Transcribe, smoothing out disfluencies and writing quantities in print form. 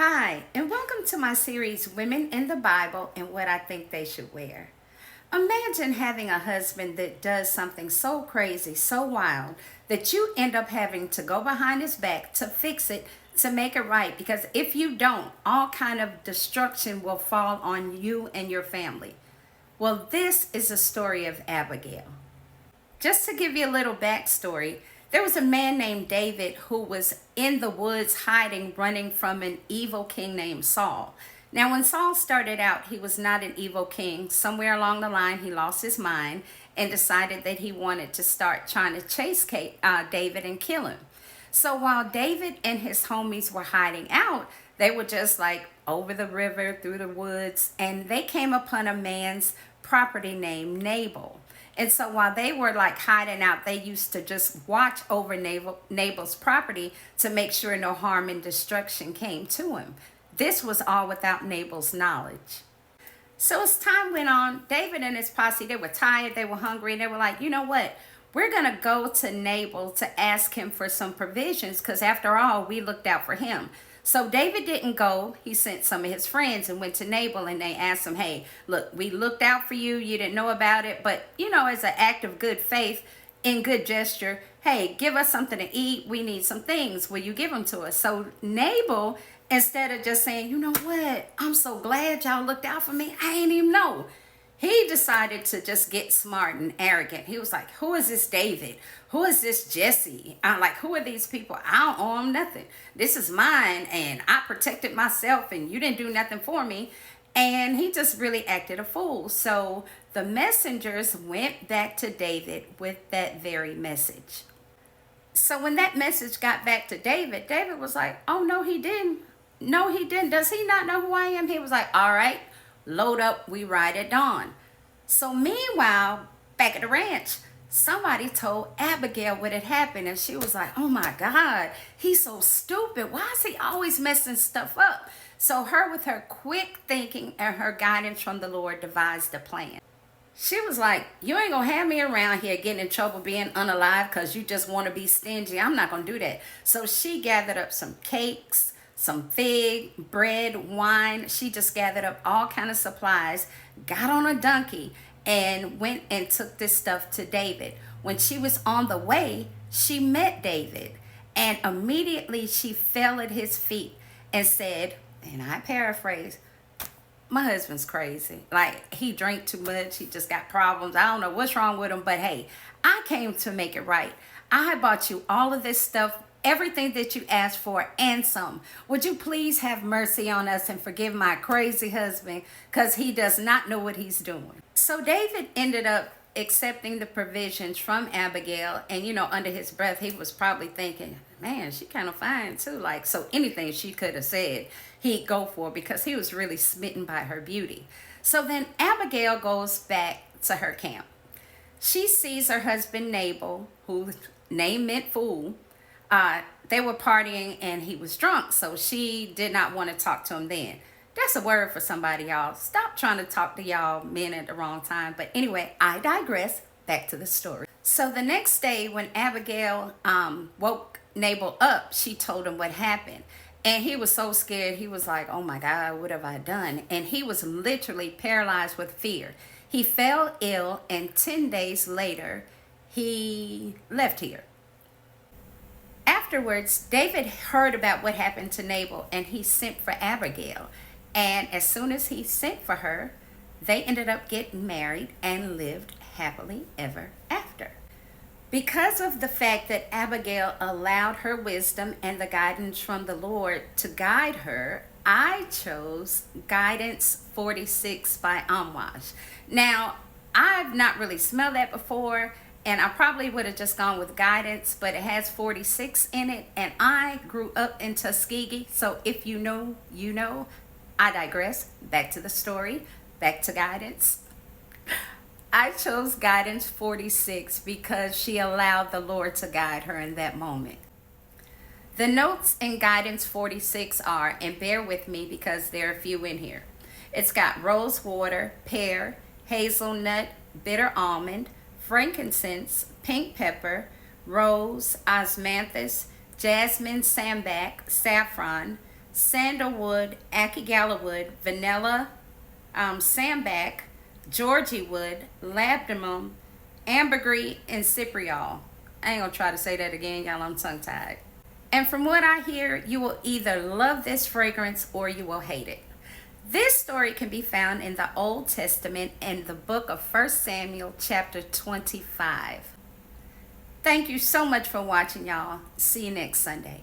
Hi, and welcome to my series, Women in the Bible and What I Think They Should Wear. Imagine having a husband that does something so crazy, so wild, that you end up having to go behind his back to fix it, to make it right, because if you don't, all kind of destruction will fall on you and your family. Well, this is a story of Abigail. Just to give you a little backstory, there was a man named David who was in the woods hiding, running from an evil king named Saul. Now, when Saul started out, he was not an evil king. Somewhere along the line, he lost his mind and decided that he wanted to start trying to chase David and kill him. So while David and his homies were hiding out, they were just like over the river, through the woods, and they came upon a man's property named Nabal. And so while they were like hiding out, they used to just watch over Nabal's property to make sure no harm and destruction came to him. This was all without Nabal's knowledge. So as time went on, David and his posse, they were tired, they were hungry, and they were like, you know what? We're going to go to Nabal to ask him for some provisions because after all, we looked out for him. So David didn't go. He sent some of his friends and went to Nabal and they asked him, hey, look, we looked out for you. You didn't know about it. But, as an act of good faith, in good gesture, hey, give us something to eat. We need some things. Will you give them to us? So Nabal, instead of just saying, you know what, I'm so glad y'all looked out for me, I ain't even know. He decided to just get smart and arrogant. He was like, who is this David? Who is this Jesse? I'm like, who are these people? I don't owe them nothing. This is mine and I protected myself and you didn't do nothing for me. And he just really acted a fool. So the messengers went back to David with that very message. So when that message got back to David, David was like, oh, no, he didn't. No, he didn't. Does he not know who I am? He was like, all right. Load up, we ride at dawn. So meanwhile, back at the ranch, somebody told Abigail what had happened. And she was like, oh my God, he's so stupid. Why is he always messing stuff up? So her, with her quick thinking and her guidance from the Lord, devised a plan. She was like, you ain't gonna have me around here getting in trouble being unalive because you just want to be stingy. I'm not gonna do that. So she gathered up some cakes, some fig, bread, wine. She just gathered up all kind of supplies, got on a donkey, and went and took this stuff to David. When she was on the way, she met David, and immediately she fell at his feet and said, and I paraphrase, my husband's crazy. Like, he drank too much. He just got problems. I don't know what's wrong with him, but hey, I came to make it right. I bought you all of this stuff, everything that you asked for and some. Would you please have mercy on us and forgive my crazy husband because he does not know what he's doing. So David ended up accepting the provisions from Abigail, and under his breath he was probably thinking, man, she kind of fine too. Like, so anything she could have said he'd go for because he was really smitten by her beauty. So then Abigail goes back to her camp. She sees her husband Nabal, whose name meant fool. They were partying and he was drunk, so she did not want to talk to him then. That's a word for somebody, y'all. Stop trying to talk to y'all men at the wrong time. But anyway, I digress. Back to the story. So the next day when Abigail woke Nabal up, she told him what happened. And he was so scared. He was like, oh my God, what have I done? And he was literally paralyzed with fear. He fell ill, and 10 days later, he left here. Afterwards, David heard about what happened to Nabal, and he sent for Abigail. And as soon as he sent for her, they ended up getting married and lived happily ever after. Because of the fact that Abigail allowed her wisdom and the guidance from the Lord to guide her, I chose Guidance 46 by Amwash. Now, I've not really smelled that before, and I probably would have just gone with Guidance, but it has 46 in it, and I grew up in Tuskegee, so if you know, you know. I digress. Back to the story, back to Guidance. I chose Guidance 46 because she allowed the Lord to guide her in that moment. The notes in Guidance 46 are, and bear with me because there are a few in here. It's got rose water, pear, hazelnut, bitter almond, frankincense, pink pepper, rose, osmanthus, jasmine, sambac, saffron, sandalwood, akigalawood, vanilla, sambac, Georgie wood, labdanum, ambergris, and cypriol. I ain't gonna try to say that again, y'all. I'm tongue tied. And from what I hear, you will either love this fragrance or you will hate it. This story can be found in the Old Testament in the book of 1 Samuel, chapter 25. Thank you so much for watching, y'all. See you next Sunday.